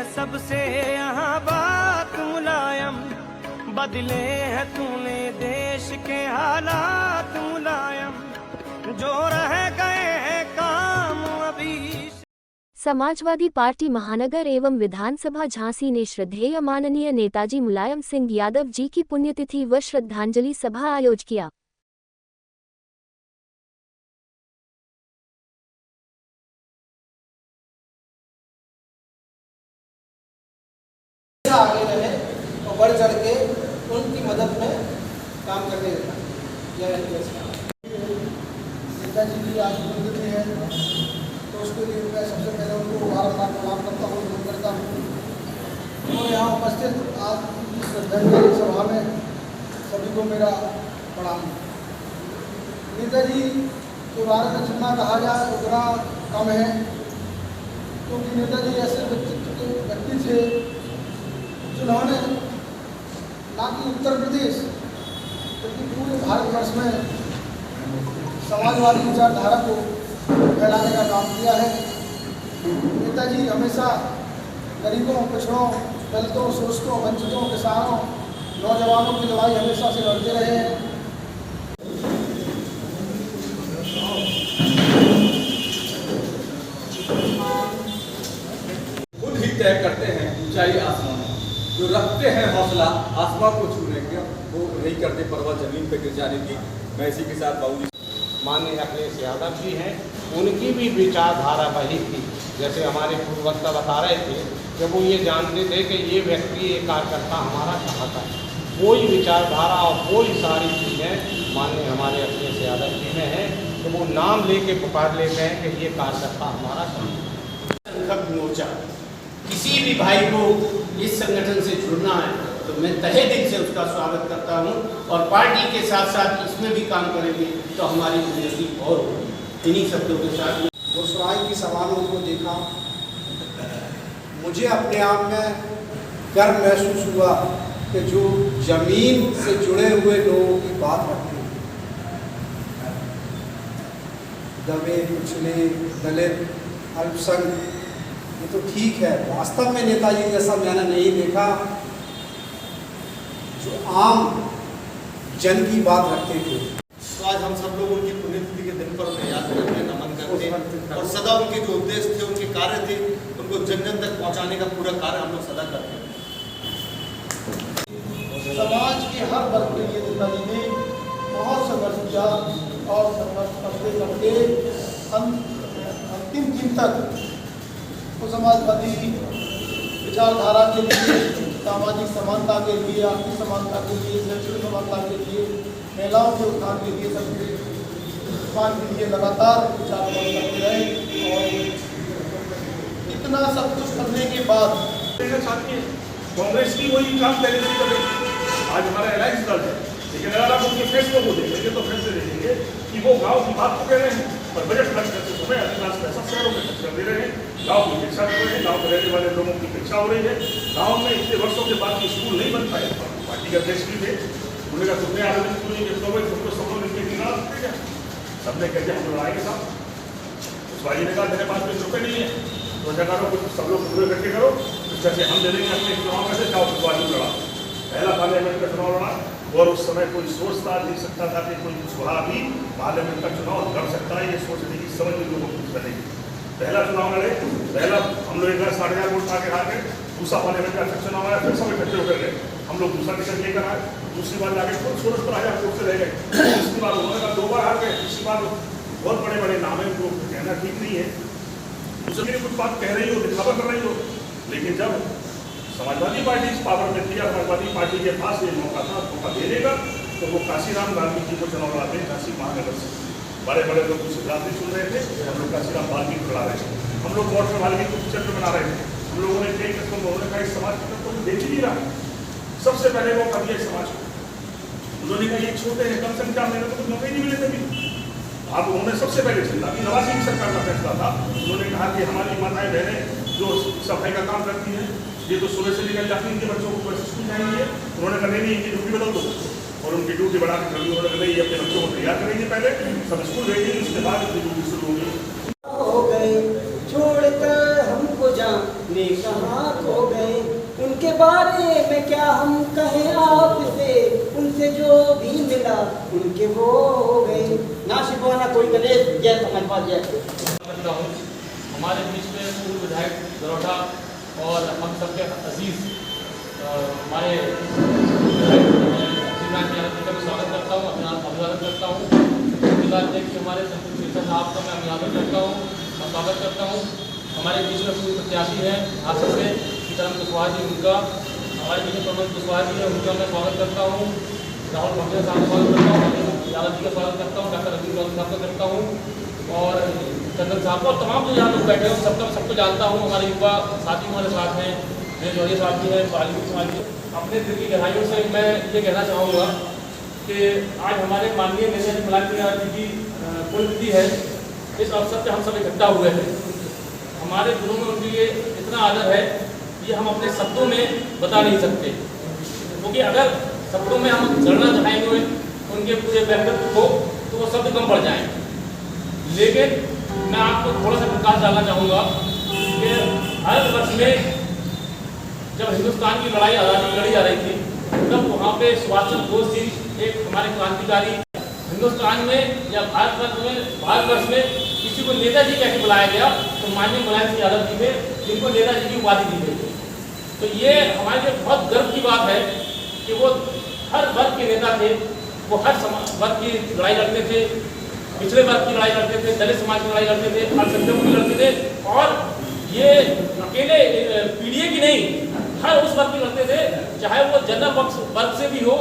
सबसे यहाँ बात मुलायम, बदले हैं तूने देश के हालात मुलायम, जो रह गए हैं काम अभी। समाजवादी पार्टी महानगर एवं विधानसभा झांसी ने श्रद्धेय माननीय नेताजी मुलायम सिंह यादव जी की पुण्यतिथि व श्रद्धांजलि सभा आयोजित किया। आगे रहे और बढ़ चढ़ के उनकी मदद में काम करने लगा। नेताजी की आज पुण्यतिथि है तो उसके लिए मैं सबसे पहले उनको बार-बार प्रणाम करता हूँ, नमन करता हूँ। और यहाँ उपस्थित आज श्रद्धांजलि सभा में सभी को मेरा प्रणाम। नेताजी के बारे में जितना कहा जाए उतना कम है, क्योंकि नेताजी ऐसे व्यक्ति थे जिन्होंने ना कि उत्तर प्रदेश बल्कि पूरे भारतवर्ष में समाजवादी विचारधारा को फैलाने का काम किया है। नेताजी हमेशा गरीबों, पिछड़ों, दलितों, शोषितों, वंचितों, किसानों, नौजवानों की लड़ाई हमेशा से लड़ते रहे हैं। खुद ही तय करते हैं ऊंचाई आसमान, जो रखते हैं हौसला आसमान को छूने के, वो नहीं करते परवाह जमीन पे गिर जाने की। मैं इसी के साथ बाबू माननीय अखिलेश यादव जी हैं, उनकी भी विचारधारा वही थी। जैसे हमारे पूर्ववक्ता बता रहे थे, जब वो ये जानते थे कि ये व्यक्ति, ये कार्यकर्ता हमारा कहाँ का है, वही विचारधारा और वही सारी चीज़ें माननीय हमारे अखिलेश यादव जी में हैं, तो वो नाम लेके पुकार लेते हैं कि ये कार्यकर्ता हमारा कहाँ। मोर्चा किसी भी भाई को इस संगठन से जुड़ना है तो मैं तहे दिल से उसका स्वागत करता हूं, और पार्टी के साथ साथ इसमें भी काम करेंगे तो हमारी उन्नति और होगी। इन्हीं शब्दों के साथ घोषणाएं की सवालों को देखा, मुझे अपने आप में गर्व महसूस हुआ कि जो जमीन से जुड़े हुए लोगों की बात रखते हैं, दबे कुचले, दलित, अल्पसंख्यक, ये तो ठीक है। वास्तव में नेताजी जैसा मैंने नहीं देखा जो आम जन की बात रखते थे। तो आज हम सब लोग उनकी पुण्यतिथि के दिन पर उन्हें याद करते, नमन करते और सदा उनके जो उद्देश्य थे, उनके कार्य थे, उनको जन जन तक पहुंचाने का पूरा कार्य हम लोग सदा करते हैं। समाज के हर वर्ग के लिए नेताजी ने बहुत संघर्ष किया और संघर्ष करते करते अंतिम दिन तक वो समाजवादी विचारधारा के लिए, सामाजिक समानता के लिए, आर्थिक समानता के लिए, शैक्षणिक समानता के लिए, महिलाओं के उत्थान के लिए, सबके उत्थान के लिए लगातार विचार करते रहे। और इतना सब कुछ करने के बाद कांग्रेस की वही काम पहले से कर रही। आज हमारा अलायंस दल है, लेकिन अगर आप उनके फैसलों को देखेंगे तो फिर से देखेंगे कि वो गाँव की बात तो कह रहे हैं, पर बजट खर्च करते समय अधिकांश पैसा शहरों में खर्च कर दे रहे हैं। गाँव की शिक्षा कर रहे हैं, गाँव में रहने वाले लोगों की शिक्षा हो रही है। गाँव में इतने वर्षों के बाद स्कूल नहीं बन पाए, पार्टी का अध्यक्ष भी थे, उन्होंने कहा तुमने आवेदन क्यों नहीं किया, तुमको सब लोग मिलकर गिरा सकते क्या? सबने कहते हम लड़ाएंगे साहब। उस भाई ने कहा मेरे पास कोई रुपये नहीं है, तो ऐसा करो कुछ सब लोग पूरे इकट्ठे करो, इस तरह से हम दे देंगे अपने चुनाव में से, जाओ बाजू लड़ा। पहला पार्लियामेंट का चुनाव लड़ा, और उस समय कोई सोचता नहीं सकता था कि कोई कुछ भी पार्लियामेंट का चुनाव लड़ सकता है, ये सोचने की समझ लोगों को बनेगी। पहला चुनाव लड़े, पहला हम लोग 1,500,000 वोट आगे हार गए। दूसरा पार्लियामेंट का चुनाव आया, फिर सब इकट्ठे होकर गए, हम लोग दूसरा टिकट लेकर आए। दूसरी बार जाके खुद 16,000 वोट से रह गए। तीसरी बार उन्होंने कहा 2 बार हार गए, तीसरी बार बहुत बड़े बड़े नाम है, उनको कहना ठीक नहीं है। दूसरी कुछ बात कह रही हो, दिखावा कर रही हो, लेकिन जब समाजवादी पार्टी इस पावर में थी, समाजवादी पार्टी के पास ये मौका था, मौका दे देगा, तो वो काशीराम गांधी जी को चुनाव लड़ाते हैं। काशी महानगर से बड़े बड़े लोग गुजरात में सुन रहे थे, हम लोग काशीराम वाल्मीकि लड़ा रहे थे, हम लोग वोट में वाल्मीकि को चित्र बना रहे थे। हम लोगों ने कई किस्मों में उन्होंने कहा इस समाज की कोई देख ही नहीं रहा। सबसे पहले वो कर दिया इस समाज को, उन्होंने कहा ये छोटे हैं, कम संख्या में तो कुछ मौके नहीं मिले थे। अब उन्होंने सबसे पहले चिंता की, नवाज शरीफ सरकार का फैसला था, उन्होंने कहा कि हमारी माताएं बहनें जो सफाई का काम करती हैं, ये तो सुबह से निकल जाती है, इनके बच्चों को कैसे स्कूल जाएंगे। उन्होंने कहा नहीं इनकी ड्यूटी बदल दो, और उनकी ड्यूटी बढ़ा के कर दी। उन्होंने कहा नहीं अपने बच्चों को तैयार करेंगे, पहले सब स्कूल भेजेंगे, उसके बाद इनकी ड्यूटी शुरू होगी। हो गए छोड़कर हमको जाने कहाँ खो बारे में क्या हम कहें आपसे, उनसे जो भी मिला उनके वो हो गए। ना शिकवाना कोई गले, जय समाजवाद जय। करता हूँ हमारे बीच में पूर्व विधायक दरोठा और हम सबके अजीज हमारे का भी स्वागत करता हूँ, अभिवादन करता हूँ। हमारे संतोष साहब का मैं अभिवादन करता हूँ और स्वागत करता हूँ। हमारे बीच में पूर्व प्रत्याशी हैं हासिल से सीताराम कुशवाहा जी, उनका हमारे बीच में प्रमोद कुशवाहा जी है, उनका मैं स्वागत करता हूँ। राहुल भंगेरा साहब का स्वागत करता हूँ, यादव जी का स्वागत करता हूँ, डॉक्टर रविंद्र गौतम साहब का करता हूँ और चंदन साहब को और तमाम जो यहाँ लोग बैठे हैं सबको जानता हूँ। हमारे युवा साथी हमारे साथ हैं, मेरे जौहरी साहब जी हैं, बालिक समाज जी। अपने दिल की गहराइयों से मैं ये कहना चाहूँगा कि आज हमारे माननीय नेता जी मुलायम जी की पुण्यतिथि है। इस अवसर पर हम सब इकट्ठा हुए हैं। हमारे दिलों में उनके लिए इतना आदर है कि हम अपने शब्दों में बता नहीं सकते, क्योंकि अगर शब्दों में हम जड़ना चाहेंगे उनके पूरे व्यक्तित्व को तो वो शब्द कम पड़ जाएंगे। लेकिन मैं आपको थोड़ा सा प्रकाश डालना चाहूँगा कि भारतवर्ष में जब हिंदुस्तान की लड़ाई आज़ादी लड़ी जा रही थी, तब वहाँ पे सुभाष चंद्र बोस जी एक हमारे क्रांतिकारी, हिंदुस्तान में या भारतवर्ष में किसी को नेताजी कैसे बुलाया गया तो माननीय मुलायम सिंह यादव जी थे, जिनको नेताजी की उपाधि दी गई। तो ये हमारे लिए बहुत गर्व की बात है कि वो हर वर्ग के नेता थे, वो हर वर्ग की लड़ाई लड़ते थे, पिछड़े वर्ग की लड़ाई लड़ते थे, दलित समाज की लड़ाई लड़ते थे, अल्पसंख्यकों की लड़ते थे। और ये अकेले पीढ़ी की नहीं, हर उस वर्ग की लड़ते थे, चाहे वो जनरल वर्ग से भी हो